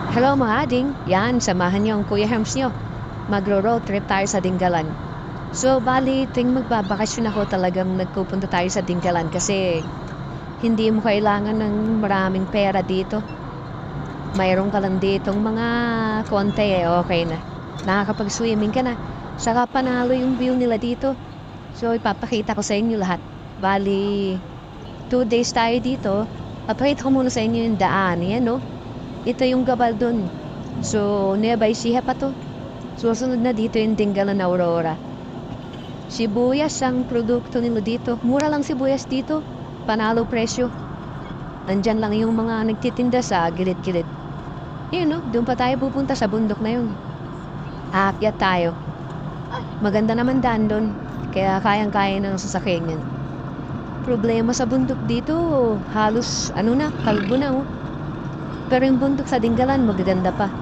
Hello mga ading, yan, samahan niyo ang Kuya Herms niyo. Magro-road trip tayo sa Dingalan. So, bali, tuwing magbabakasyon ako talagang nagpupunta tayo sa Dingalan kasi hindi mo kailangan ng maraming pera dito. Mayroon ka lang ditong mga konti okay na. Nakakapag-swimming ka na. Saka panalo yung view nila dito. So, ipapakita ko sa inyo lahat. Bali, 2 days tayo dito. Papakita ko muna sa inyo yung daan. Yan, no? Ito yung Gabaldon. So, nearby siya pa to. Susunod na dito yung Dingalan Aurora. Sibuyas ang produkto nila dito. Mura lang sibuyas dito. Panalo presyo. Nandyan lang yung mga nagtitinda sa gilid-gilid. Yun no, doon pa tayo pupunta sa bundok na yun. Aakyat tayo. Maganda naman daan doon. Kaya kayang-kaya ng sasakyan yan. Problema sa bundok dito, halos kalbo na oh. Pero yung bundok sa Dingalan, magaganda pa.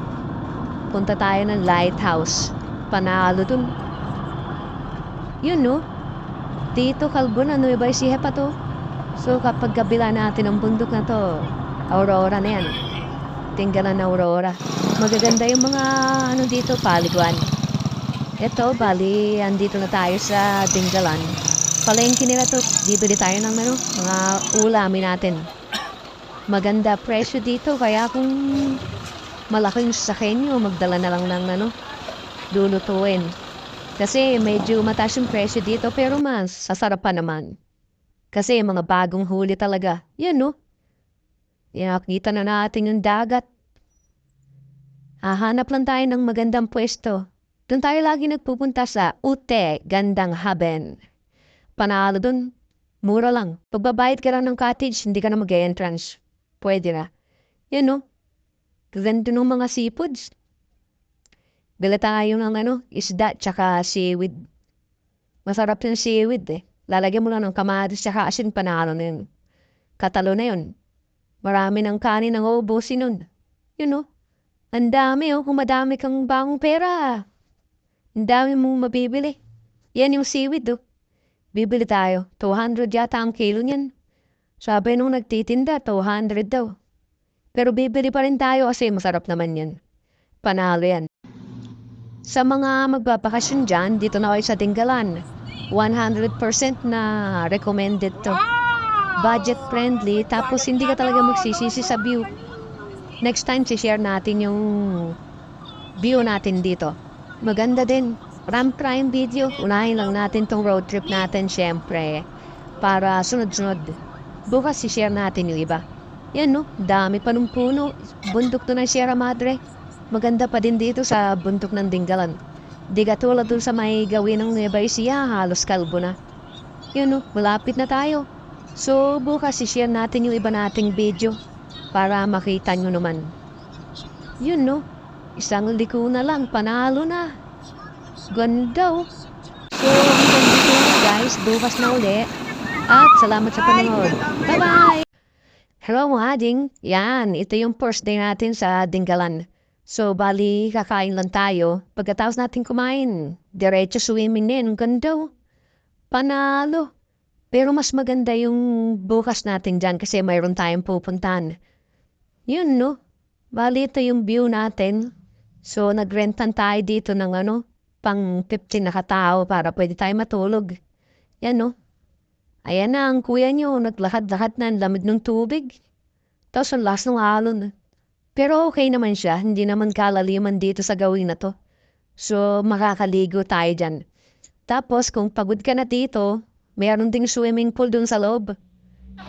Punta tayo ng lighthouse. Panalo dun. Yun no, dito kalbo na, Nueva Ecija pa to. So kapag kabila natin ang bundok na to, Aurora na yan. Dingalan Aurora. Magaganda yung mga dito, paliguan. Eto, bali, andito na tayo sa Dingalan. Palengke nila to, bibili tayo ng mga ulamin natin. Maganda presyo dito, kaya kung malaking sasakyan nyo, magdala na lang ng lulutuin. Kasi medyo mataas yung presyo dito, pero mas sasarap pa naman. Kasi mga bagong huli talaga. Yan no? Nakita na natin yung dagat. Hahanap lang tayo ng magandang pwesto. Doon tayo lagi nagpupunta sa Ute Gandang Haben. Panalo doon. Mura lang. Pagbabayad ka lang ng cottage, hindi ka na mag-entrance. Pwede na. Yan no? Ganda ng mga seafoods. Bili tayo ng isda tsaka seaweed. Masarap yung seaweed eh. Lalagyan mo lang ng kamatis tsaka asin, panalo na yun. Katalo na yun. Marami ng kanin ang uubusin nun. Yun no? Ang dami kung madami kang bangong pera. Ang dami mong mabibili. Yan yung seaweed Bibili tayo. 200 yata ang kilo niyan. Sabi nung nagtitinda, 200 daw. Pero bibili pa rin tayo kasi masarap naman yan. Panalo yan. Sa mga magbabakasyon dyan, dito na kayo sa Dingalan. 100% na recommended to. Budget friendly, tapos hindi ka talaga magsisisi sa view. Next time, share natin yung view natin dito. Maganda din. Prime video. Unahin lang natin tong road trip natin, syempre. Para sunod-sunod. Bukas share natin yung iba. Yan no, dami pa ng puno. Bundok to ng Sierra Madre. Maganda pa din dito sa bundok ng Dingalan. Di katulad dun sa may gawin ng Nueva Ecija, halos kalbo na. Yun no, malapit na tayo. So bukas share natin yung iba nating video para makita nyo naman. Yun no, isang liko na lang, panalo na. Ganda So hanggang dito na guys, bukas na uli. At salamat sa panonood. Bye-bye! Hello mga ading, yan, ito yung first day natin sa Dingalan. So, bali, kakain lang tayo. Pagkatapos natin kumain, diretso swimming din. Ganda Panalo. Pero mas maganda yung bukas natin dyan kasi mayroon tayong pupuntahan. Yun, no? Bali, ito yung view natin. So, nagrentan tayo dito ng pang 15 na katao para pwede tayo matulog. Yan, no? Ayan na, ang kuya nyo, naglakad-lakad na ang lamig ng tubig. Tapos ang lakas ng alon. Pero okay naman siya, hindi naman kalaliman dito sa gawin na to. So, makakaligo tayo dyan. Tapos, kung pagod ka na dito, mayroon ding swimming pool dun sa loob.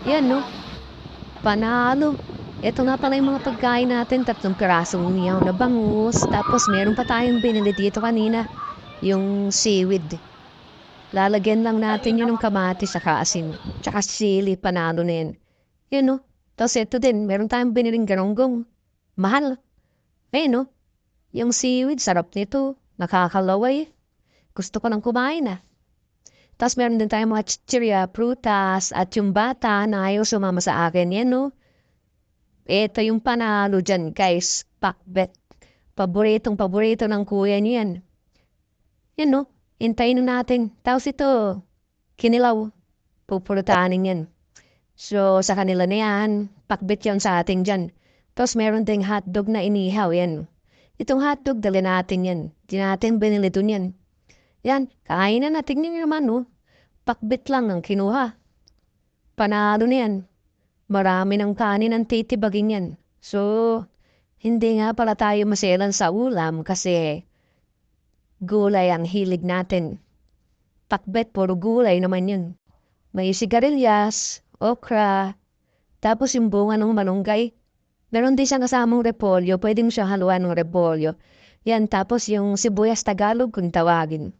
Yan, no? Panalo. Ito nga pala yung mga pagkain natin, 3 pirasong uniyaw na bangus. Tapos, meron pa tayong binili dito kanina, yung seaweed. Lalagyan lang natin yun ng kamatis sa asin. Tsaka sili, panalo na yan. Yun, no? Tapos, ito din, meron tayong biniling garanggong. Mahal. No? Yung seaweed, sarap nito. Nakakalaway. Gusto ko nang kumain Tapos meron din tayong mga chichirya, prutas, at yung bata na ayaw sumama sa akin. Yan, no? Ito yung panalo dyan, guys. Pakbet. Paborito ng kuya niyo yan. Yan, no? Hintayin natin. Tapos ito, kinilaw. Pupulutanin yan. So, sa kanila na yan, pakbet yan sa ating dyan. Tapos meron ding hotdog na inihaw yan. Itong hotdog, dali natin yan. Di natin binili dun yan. Yan, kainan na. Tingnan nyo naman, no? Pakbit lang ang kinuha. Panalo na yan. Marami ng kanin ang titibagin yan. So, hindi nga pala tayo maselan sa ulam kasi gulay ang hilig natin. Pakbet, puro gulay naman yun. May sigarilyas, okra, tapos yung bunga ng malunggay. Meron din siyang kasamang repolyo, pwedeng siya haluan ng repolyo. Yan, tapos yung sibuyas Tagalog kung tawagin.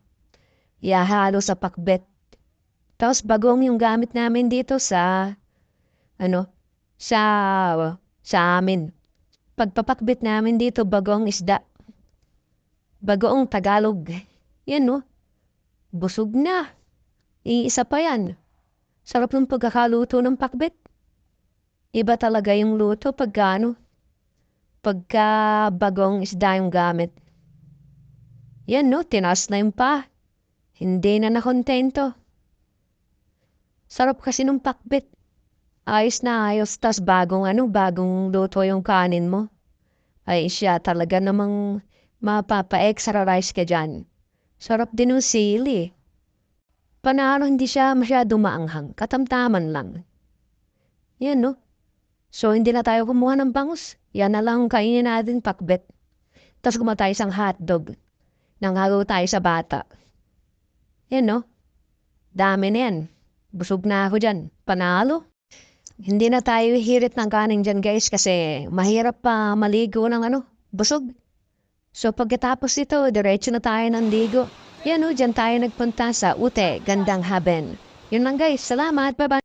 Ihahalo sa pakbet. Tapos bagong yung gamit namin dito sa, sa amin. Pagpapakbit namin dito, bagong isda. Bagoong Tagalog. Yan, no? Busog na. Iisa pa yan. Sarap ng pagkakaluto ng pakbet. Iba talaga yung luto pagka bagong isda yung gamit. Yan, no? Tinaas na yung pa. Hindi na nakontento. Sarap kasi ng pakbet. Ayos na ayos. Tas bagong luto yung kanin mo. Ay siya talaga namang mapapa-extra rice ka dyan. Sarap din yung sili. Panalo hindi siya masyadong maanghang. Katamtaman lang. Yan, no? So, hindi na tayo kumuha ng bangus. Yan na lang kainin natin pakbet. Tapos gumawa tayo isang hotdog. Nanghalo tayo sa bata. Yan, no? Dami na yan. Busog na ako dyan. Panalo. Hindi na tayo hirit ng kanin dyan, guys, kasi mahirap pa maligo ng busog. So, pagkatapos ito, diretso na tayo ng ligo. Yan, no? Dyan tayo nagpunta sa Ute, Gandang Haben. Yun lang, guys. Salamat. Bye-bye.